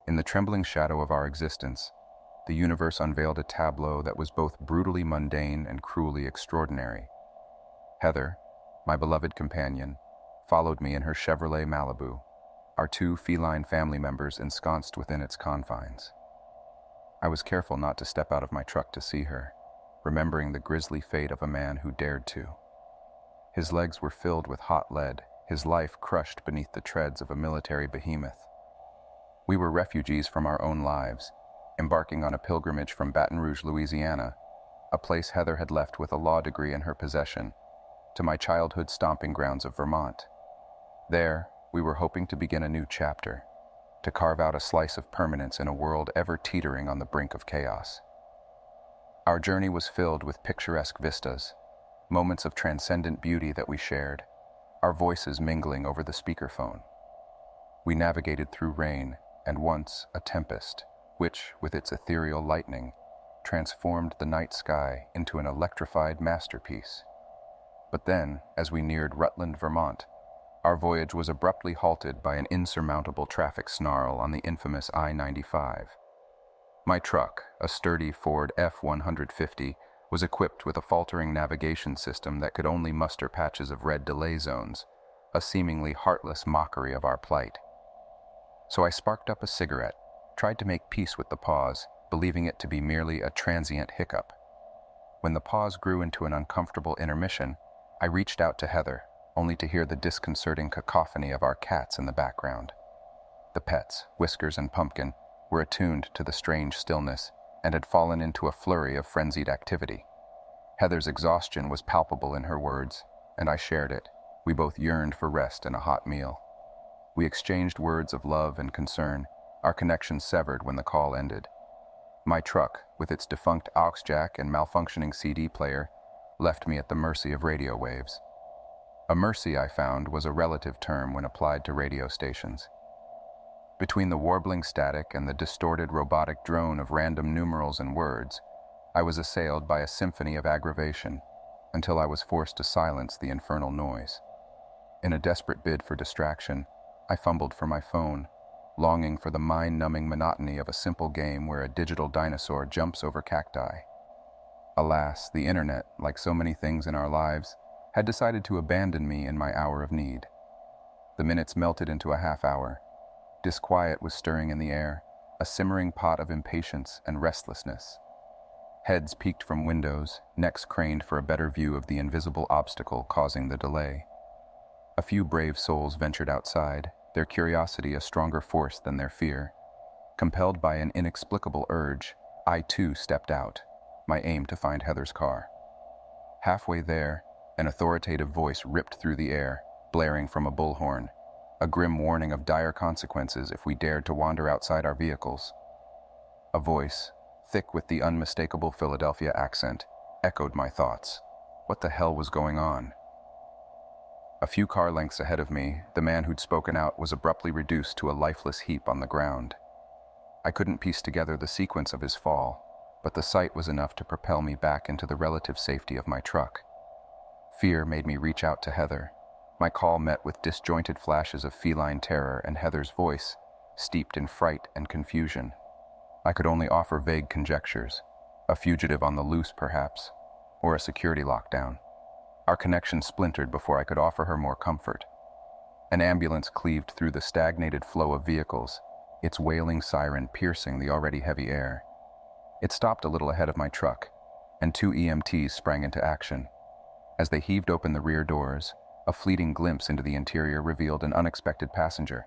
In the trembling shadow of our existence, the universe unveiled a tableau that was both brutally mundane and cruelly extraordinary. Heather, my beloved companion, followed me in her Chevrolet Malibu, our two feline family members ensconced within its confines. I was careful not to step out of my truck to see her, remembering the grisly fate of a man who dared to. His legs were filled with hot lead, his life crushed beneath the treads of a military behemoth. We were refugees from our own lives, embarking on a pilgrimage from Baton Rouge, Louisiana, a place Heather had left with a law degree in her possession, to my childhood stomping grounds of Vermont. There, we were hoping to begin a new chapter, to carve out a slice of permanence in a world ever teetering on the brink of chaos. Our journey was filled with picturesque vistas, moments of transcendent beauty that we shared, our voices mingling over the speakerphone. We navigated through rain, and once a tempest, which, with its ethereal lightning, transformed the night sky into an electrified masterpiece. But then, as we neared Rutland, Vermont, our voyage was abruptly halted by an insurmountable traffic snarl on the infamous I-95. My truck, a sturdy Ford F-150, was equipped with a faltering navigation system that could only muster patches of red delay zones, a seemingly heartless mockery of our plight. So I sparked up a cigarette, tried to make peace with the pause, believing it to be merely a transient hiccup. When the pause grew into an uncomfortable intermission, I reached out to Heather, only to hear the disconcerting cacophony of our cats in the background. The pets, Whiskers and Pumpkin, were attuned to the strange stillness and had fallen into a flurry of frenzied activity. Heather's exhaustion was palpable in her words, and I shared it. We both yearned for rest and a hot meal. We exchanged words of love and concern, our connection severed when the call ended. My truck, with its defunct aux jack and malfunctioning CD player, left me at the mercy of radio waves. A mercy, I found, was a relative term when applied to radio stations. Between the warbling static and the distorted robotic drone of random numerals and words, I was assailed by a symphony of aggravation, until I was forced to silence the infernal noise. In a desperate bid for distraction, I fumbled for my phone, longing for the mind-numbing monotony of a simple game where a digital dinosaur jumps over cacti. Alas, the internet, like so many things in our lives, had decided to abandon me in my hour of need. The minutes melted into a half hour. Disquiet was stirring in the air, a simmering pot of impatience and restlessness. Heads peeked from windows, necks craned for a better view of the invisible obstacle causing the delay. A few brave souls ventured outside, their curiosity a stronger force than their fear. Compelled by an inexplicable urge, I too stepped out, my aim to find Heather's car. Halfway there, an authoritative voice ripped through the air, blaring from a bullhorn, a grim warning of dire consequences if we dared to wander outside our vehicles. A voice, thick with the unmistakable Philadelphia accent, echoed my thoughts. What the hell was going on? A few car lengths ahead of me, the man who'd spoken out was abruptly reduced to a lifeless heap on the ground. I couldn't piece together the sequence of his fall, but the sight was enough to propel me back into the relative safety of my truck. Fear made me reach out to Heather. My call met with disjointed flashes of feline terror and Heather's voice, steeped in fright and confusion. I could only offer vague conjectures, a fugitive on the loose perhaps, or a security lockdown. Our connection splintered before I could offer her more comfort. An ambulance cleaved through the stagnated flow of vehicles, its wailing siren piercing the already heavy air. It stopped a little ahead of my truck, and two EMTs sprang into action. As they heaved open the rear doors, a fleeting glimpse into the interior revealed an unexpected passenger,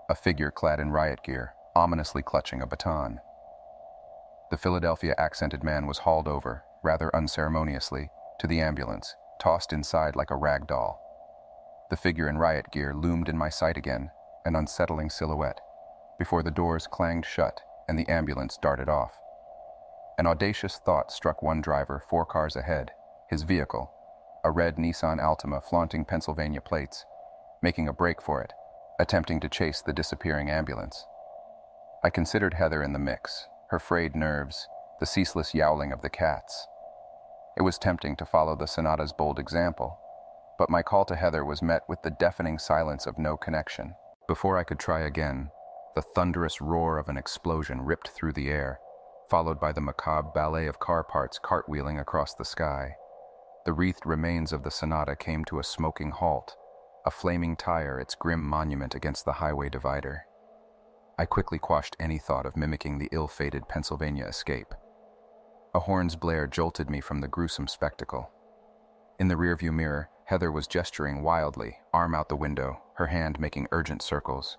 a figure clad in riot gear, ominously clutching a baton. The Philadelphia-accented man was hauled over, rather unceremoniously, to the ambulance, tossed inside like a rag doll. The figure in riot gear loomed in my sight again, an unsettling silhouette, before the doors clanged shut and the ambulance darted off. An audacious thought struck one driver 4 cars ahead, his vehicle, a red Nissan Altima flaunting Pennsylvania plates, making a break for it, attempting to chase the disappearing ambulance. I considered Heather in the mix, her frayed nerves, the ceaseless yowling of the cats. It was tempting to follow the Sonata's bold example, but my call to Heather was met with the deafening silence of no connection. Before I could try again, The thunderous roar of an explosion ripped through the air, followed by the macabre ballet of car parts cartwheeling across the sky. The wreathed remains of the Sonata came to a smoking halt, a flaming tire its grim monument against the highway divider. I quickly quashed any thought of mimicking the ill-fated Pennsylvania escape. A horn's blare jolted me from the gruesome spectacle. In the rearview mirror, Heather was gesturing wildly, arm out the window, her hand making urgent circles.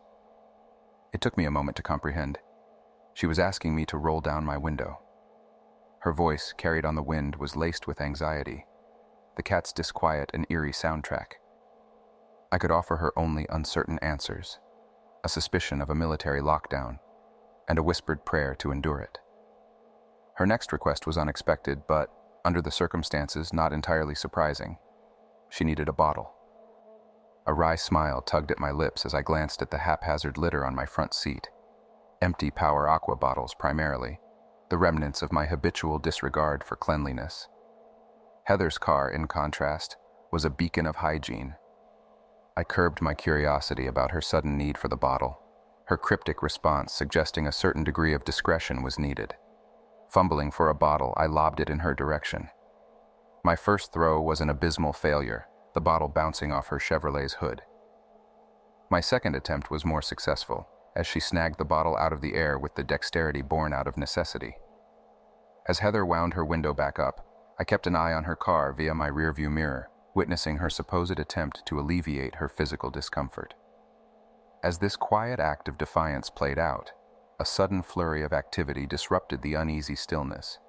It took me a moment to comprehend. She was asking me to roll down my window. Her voice, carried on the wind, was laced with anxiety, the cat's disquiet an eerie soundtrack. I could offer her only uncertain answers, a suspicion of a military lockdown, and a whispered prayer to endure it. Her next request was unexpected, but, under the circumstances, not entirely surprising. She needed a bottle. A wry smile tugged at my lips as I glanced at the haphazard litter on my front seat. Empty Power Aqua bottles primarily, the remnants of my habitual disregard for cleanliness. Heather's car, in contrast, was a beacon of hygiene. I curbed my curiosity about her sudden need for the bottle, her cryptic response suggesting a certain degree of discretion was needed. Fumbling for a bottle, I lobbed it in her direction. My first throw was an abysmal failure, the bottle bouncing off her Chevrolet's hood. My second attempt was more successful, as she snagged the bottle out of the air with the dexterity born out of necessity. As Heather wound her window back up, I kept an eye on her car via my rearview mirror, witnessing her supposed attempt to alleviate her physical discomfort. As this quiet act of defiance played out, a sudden flurry of activity disrupted the uneasy stillness.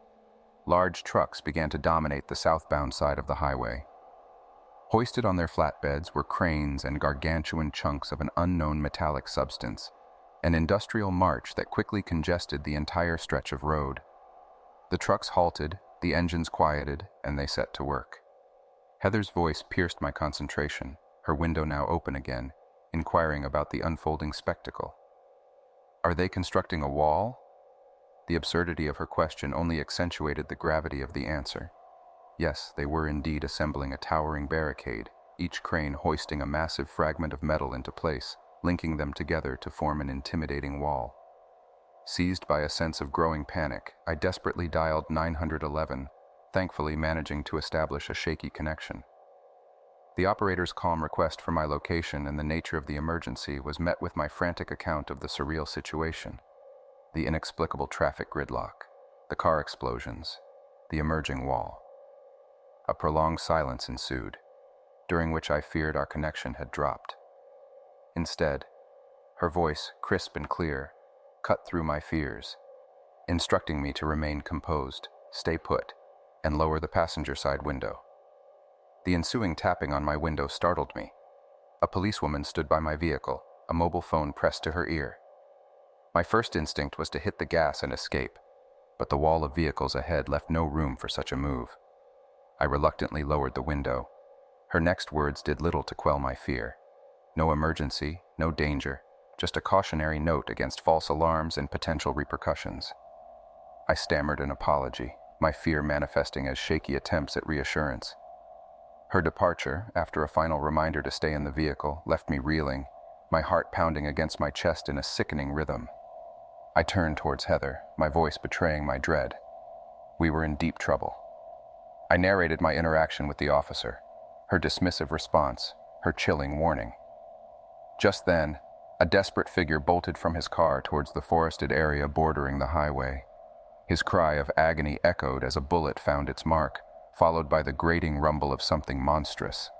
Large trucks began to dominate the southbound side of the highway. Hoisted on their flatbeds were cranes and gargantuan chunks of an unknown metallic substance, an industrial march that quickly congested the entire stretch of road. The trucks halted, the engines quieted, and they set to work. Heather's voice pierced my concentration, her window now open again, inquiring about the unfolding spectacle. "Are they constructing a wall?" The absurdity of her question only accentuated the gravity of the answer. Yes, they were indeed assembling a towering barricade, each crane hoisting a massive fragment of metal into place, linking them together to form an intimidating wall. Seized by a sense of growing panic, I desperately dialed 911, thankfully managing to establish a shaky connection. The operator's calm request for my location and the nature of the emergency was met with my frantic account of the surreal situation. The inexplicable traffic gridlock, the car explosions, the emerging wall. A prolonged silence ensued, during which I feared our connection had dropped. Instead, her voice, crisp and clear, cut through my fears, instructing me to remain composed, stay put, and lower the passenger side window. The ensuing tapping on my window startled me. A policewoman stood by my vehicle, a mobile phone pressed to her ear. My first instinct was to hit the gas and escape, but the wall of vehicles ahead left no room for such a move. I reluctantly lowered the window. Her next words did little to quell my fear. No emergency, no danger, just a cautionary note against false alarms and potential repercussions. I stammered an apology, my fear manifesting as shaky attempts at reassurance. Her departure, after a final reminder to stay in the vehicle, left me reeling, my heart pounding against my chest in a sickening rhythm. I turned towards Heather, my voice betraying my dread. We were in deep trouble. I narrated my interaction with the officer, her dismissive response, her chilling warning. Just then, a desperate figure bolted from his car towards the forested area bordering the highway. His cry of agony echoed as a bullet found its mark, followed by the grating rumble of something monstrous.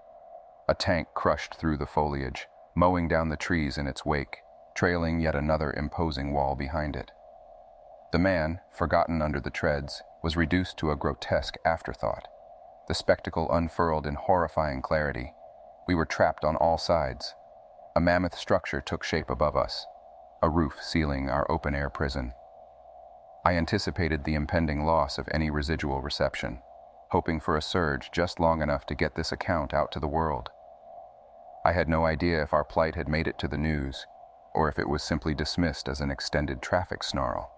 A tank crushed through the foliage, mowing down the trees in its wake, trailing yet another imposing wall behind it. The man, forgotten under the treads, was reduced to a grotesque afterthought. The spectacle unfurled in horrifying clarity. We were trapped on all sides. A mammoth structure took shape above us, a roof sealing our open-air prison. I anticipated the impending loss of any residual reception, hoping for a surge just long enough to get this account out to the world. I had no idea if our plight had made it to the news, or if it was simply dismissed as an extended traffic snarl.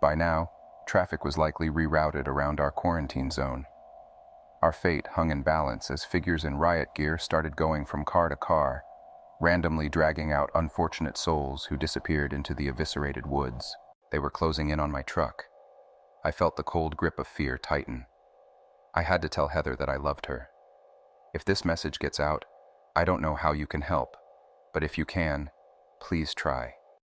By now, traffic was likely rerouted around our quarantine zone. Our fate hung in balance as figures in riot gear started going from car to car, randomly dragging out unfortunate souls who disappeared into the eviscerated woods. They were closing in on my truck. I felt the cold grip of fear tighten. I had to tell Heather that I loved her. If this message gets out, I don't know how you can help, but if you can, please try.